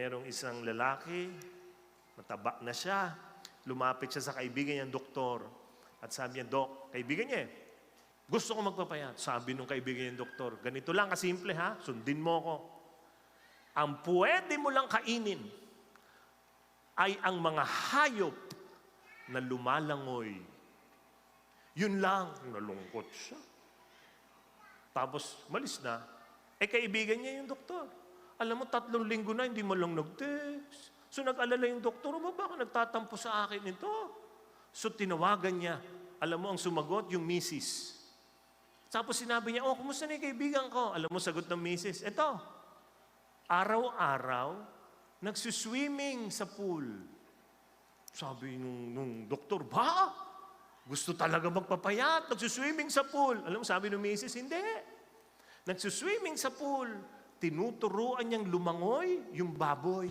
merong isang lalaki, mataba na siya, lumapit siya sa kaibigan niyang doktor. At sabi niya, Dok, kaibigan niya gusto ko magpapayat. Sabi nung kaibigan niyang doktor, ganito lang kasimple ha, sundin mo ko. Ang pwede mo lang kainin ay ang mga hayop na lumalangoy. Yun lang, nalungkot siya. Tapos, malis na. Kaibigan niya yung doktor. Alam mo, 3 linggo na, hindi mo lang nag-text. So, nag-alala yung doktor, baka nagtatampo sa akin ito? So, tinawagan niya. Alam mo, ang sumagot, yung misis. Tapos, sinabi niya, kumusta na yung kaibigan ko? Alam mo, sagot ng misis, eto, araw-araw, nagsuswimming sa pool. Sabi nung doktor, gusto talaga magpapayat, nagsuswimming sa pool. Alam mo, sabi ng misis, hindi. Nagsuswimming sa pool, tinuturuan niyang lumangoy yung baboy.